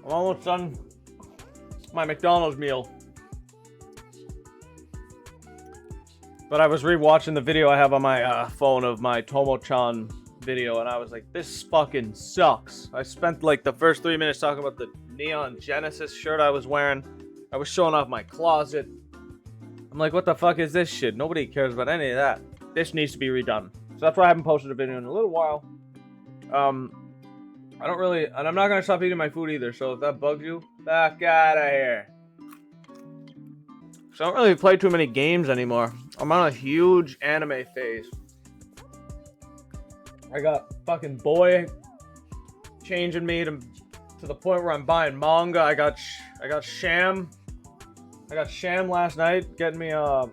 I'm almost done my McDonald's meal. But I was rewatching the video I have on my phone of my Tomo-Chan video, and I was like, this fucking sucks. I spent like the first 3 minutes talking about the Neon Genesis shirt I was wearing. I was showing off my closet. I'm like, what the fuck is this shit? Nobody cares about any of that. This needs to be redone. So that's why I haven't posted a video in a little while. I don't really, and I'm not gonna stop eating my food either, so if that bugs you, back out of here. So I don't really play too many games anymore. I'm on a huge anime phase. I got fucking boy changing me to the point where I'm buying manga. I got Sham last night getting me to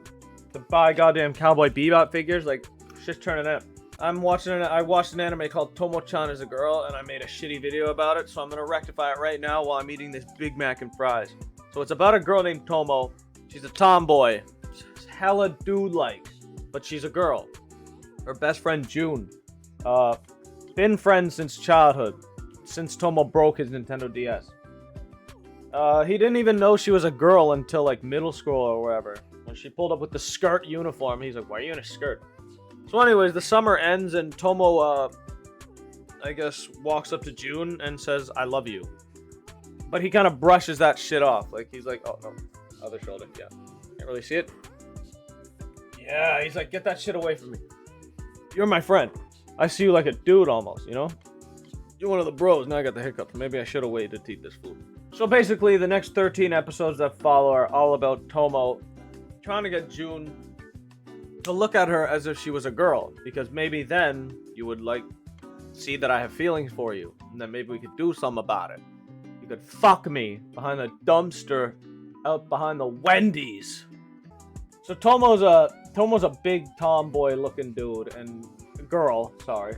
buy goddamn Cowboy Bebop figures. Like, shit's turning up. I watched an anime called Tomo-Chan as a girl, and I made a shitty video about it, so I'm gonna rectify it right now while I'm eating this Big Mac and fries. So it's about a girl named Tomo. She's a tomboy. She's hella dude-like, but she's a girl. Her best friend, June. Been friends since childhood, since Tomo broke his Nintendo DS. He didn't even know she was a girl until like middle school or wherever. When she pulled up with the skirt uniform, he's like, why are you in a skirt? So anyways, the summer ends and Tomo, I guess, walks up to June and says, I love you. But he kind of brushes that shit off. Like, he's like, oh, no, other shoulder, yeah. Can't really see it. Yeah, he's like, get that shit away from me. You're my friend. I see you like a dude almost, you know? You're one of the bros. Now I got the hiccups. Maybe I should have waited to eat this food. So basically, the next 13 episodes that follow are all about Tomo trying to get June to look at her as if she was a girl, because maybe then you would like see that I have feelings for you, and then maybe we could do something about it. You could fuck me behind the dumpster out behind the Wendy's. So Tomo's a big tomboy looking dude and girl, sorry.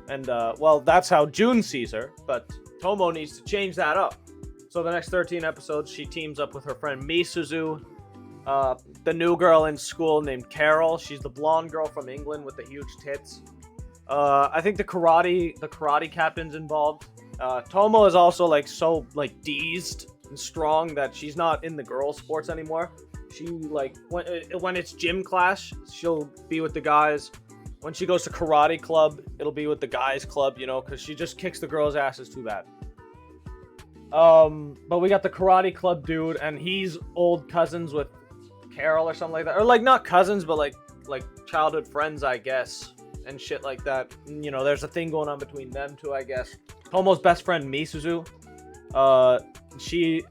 And well, that's how June sees her, but Tomo needs to change that up. So the next 13 episodes, she teams up with her friend Misuzu, the new girl in school named Carol. She's the blonde girl from England with the huge tits. I think the karate captain's involved. Tomo is also like so like deezed and strong that she's not in the girls' sports anymore. She like when it's gym class, she'll be with the guys. When she goes to karate club, it'll be with the guys club, you know, because she just kicks the girls' asses too bad. But we got the karate club dude, and he's old cousins with Carol or something like that, or like not cousins, but like childhood friends, I guess, and shit like that. You know, there's a thing going on between them two, I guess. Tomo's best friend Misuzu,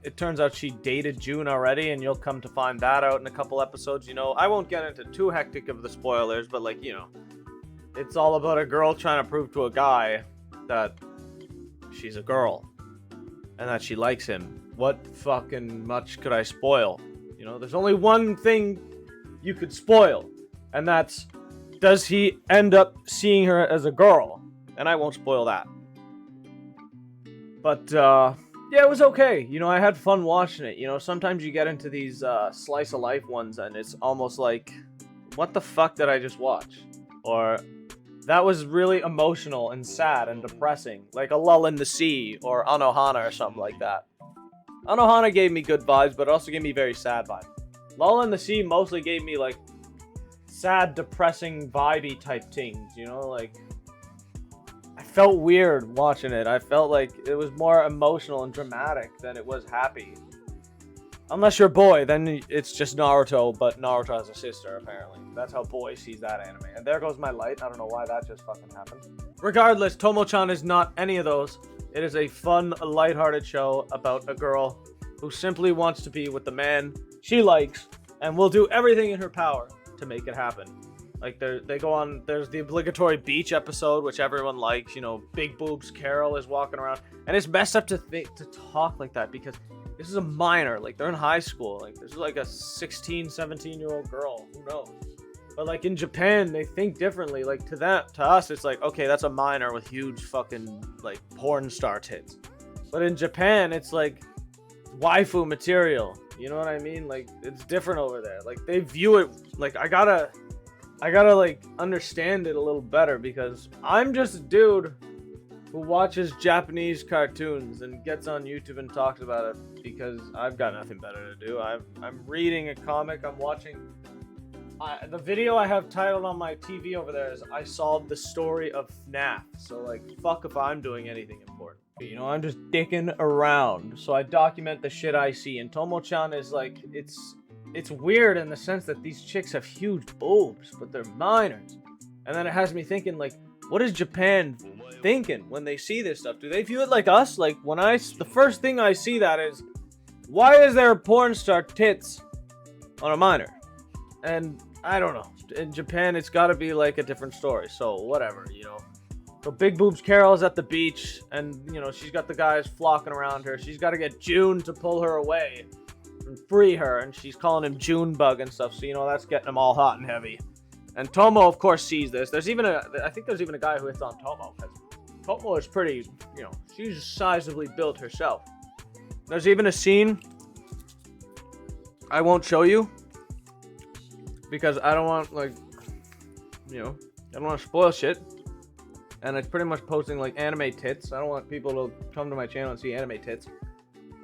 it turns out she dated June already, and you'll come to find that out in a couple episodes. You know, I won't get into too hectic of the spoilers, but like, you know, it's all about a girl trying to prove to a guy that she's a girl and that she likes him. What fucking much could I spoil? You know, there's only one thing you could spoil, and that's, does he end up seeing her as a girl? And I won't spoil that. But, yeah, it was okay. You know, I had fun watching it. You know, sometimes you get into these slice of life ones, and it's almost like, what the fuck did I just watch? Or, that was really emotional and sad and depressing. Like A Lull in the Sea or Anohana or something like that. Anohana gave me good vibes, but it also gave me very sad vibes. Lull in the Sea mostly gave me, like, sad, depressing, vibey type things, you know? Like, I felt weird watching it. I felt like it was more emotional and dramatic than it was happy. Unless you're Boy, then it's just Naruto, but Naruto has a sister, apparently. That's how Boy sees that anime. And there goes my light. I don't know why that just fucking happened. Regardless, Tomo-Chan is not any of those. It is a fun, lighthearted show about a girl who simply wants to be with the man she likes and will do everything in her power to make it happen. Like, they go on, there's the obligatory beach episode, which everyone likes, you know, big boobs, Carol is walking around. And it's messed up to talk like that, because this is a minor, like, they're in high school. Like, this is like a 16, 17-year-old girl, who knows? But, like, in Japan, they think differently. Like, to us, it's like, okay, that's a minor with huge fucking, like, porn star tits. But in Japan, it's like waifu material. You know what I mean? Like, it's different over there. Like, they view it, like, I gotta, like, understand it a little better, because I'm just a dude who watches Japanese cartoons and gets on YouTube and talks about it because I've got nothing better to do. I'm reading a comic. I'm watching. The video I have titled on my TV over there is I solved the story of FNAF. So like, fuck if I'm doing anything important. You know, I'm just dicking around. So I document the shit I see. And Tomo-Chan is like, it's weird in the sense that these chicks have huge boobs, but they're minors. And then it has me thinking like, what is Japan thinking when they see this stuff? Do they view it like us? Like when the first thing I see that is, why is there a porn star tits on a minor? And I don't know. In Japan, it's got to be like a different story. So whatever, you know. So Big Boobs Carol's at the beach, and you know she's got the guys flocking around her. She's got to get June to pull her away and free her, and she's calling him Junebug and stuff. So you know that's getting them all hot and heavy. And Tomo, of course, sees this. I think there's even a guy who hits on Tomo. Tomo is pretty, you know, she's sizably built herself. There's even a scene I won't show you. Because I don't want, like, you know, I don't want to spoil shit. And it's pretty much posting, like, anime tits. I don't want people to come to my channel and see anime tits.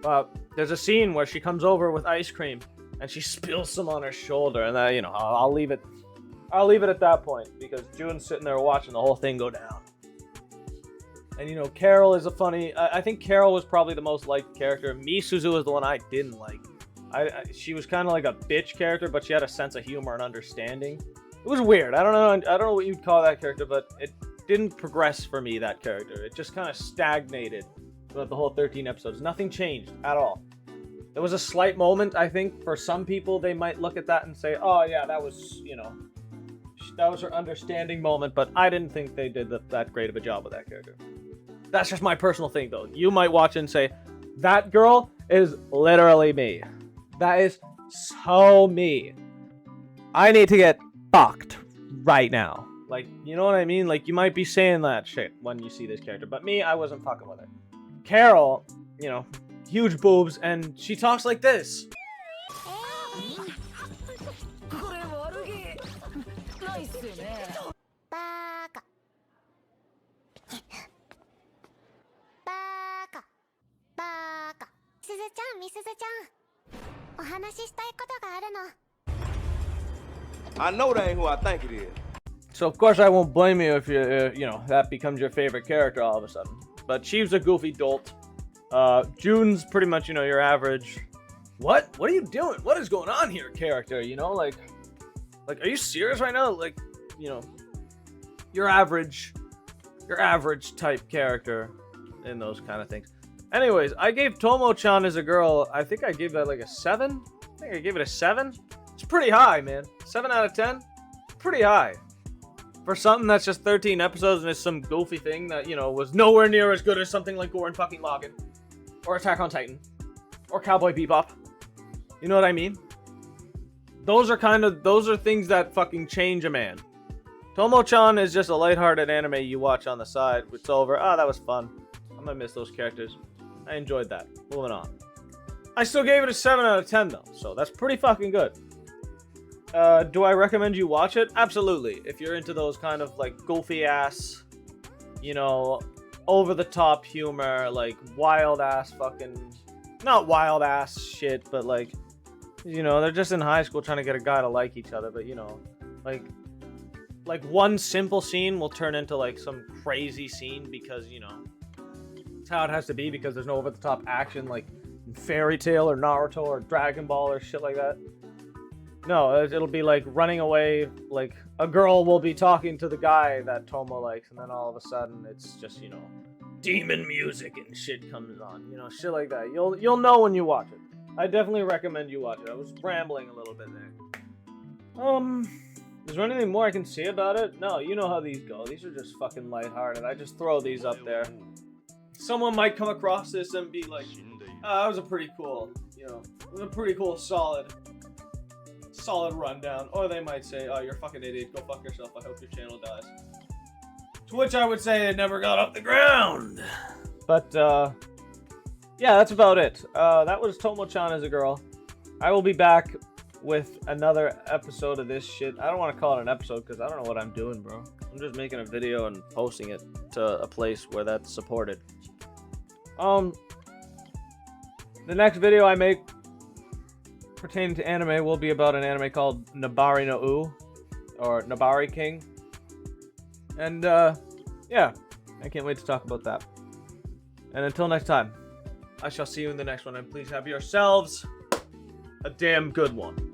But there's a scene where she comes over with ice cream. And she spills some on her shoulder. And, you know, I'll leave it at that point. Because June's sitting there watching the whole thing go down. And, you know, Carol is a funny... I think Carol was probably the most liked character. Misuzu is the one I didn't like. She was kind of like a bitch character, but she had a sense of humor and understanding. It was weird. I don't know what you'd call that character, but it didn't progress for me, that character. It just kind of stagnated throughout the whole 13 episodes. Nothing changed at all. There was a slight moment, I think, for some people, they might look at that and say, oh yeah, that was, you know, that was her understanding moment, but I didn't think they did that great of a job with that character. That's just my personal thing, though. You might watch it and say, that girl is literally me. That is so me. I need to get fucked right now. Like, you know what I mean? Like, you might be saying that shit when you see this character. But me, I wasn't fucking with her. Carol, you know, huge boobs, and she talks like this. I know that ain't who I think it is. So of course I won't blame you if you know, that becomes your favorite character all of a sudden. But Chief's a goofy dolt. June's pretty much, you know, your average. What are you doing? What is going on here, character? You know, like, are you serious right now? Like, you know, your average type character in those kind of things. Anyways, I gave Tomo-Chan as a girl, I think I gave that like a 7. I think I gave it a 7. It's pretty high, man. 7 out of 10? Pretty high. For something that's just 13 episodes and is some goofy thing that, you know, was nowhere near as good as something like Gurren fucking Lagann. Or Attack on Titan. Or Cowboy Bebop. You know what I mean? Those are things that fucking change a man. Tomo-Chan is just a lighthearted anime you watch on the side. It's over. Ah, that was fun. I'm gonna miss those characters. I enjoyed that. Moving on. I still gave it a 7 out of 10 though, so that's pretty fucking good. Do I recommend you watch it? Absolutely. If you're into those kind of like goofy ass, you know, over the top humor, like wild ass fucking, not wild ass shit, but like, you know, they're just in high school trying to get a guy to like each other, but you know, like one simple scene will turn into like some crazy scene because, you know, it's how it has to be because there's no over the top action like in Fairy Tail or Naruto or Dragon Ball or shit like that. No, it'll be like running away, like a girl will be talking to the guy that Tomo likes, and then all of a sudden it's just, you know, demon music and shit comes on, you know, shit like that. You'll know when you watch it. I definitely recommend you watch it. I was rambling a little bit there. Is there anything more I can say about it? No, you know how these go. These are just fucking lighthearted. I just throw these up there. Someone might come across this and be like, that was a pretty cool, you know, it was a pretty cool solid rundown. Or they might say, oh, you're a fucking idiot, go fuck yourself, I hope your channel dies. To which I would say it never got off the ground. But yeah, that's about it. That was Tomo-Chan as a girl. I will be back with another episode of this shit. I don't want to call it an episode because I don't know what I'm doing, bro. I'm just making a video and posting it to a place where that's supported. The next video I make pertaining to anime will be about an anime called Nabari no U, or Nabari King. And, yeah, I can't wait to talk about that. And until next time, I shall see you in the next one, and please have yourselves a damn good one.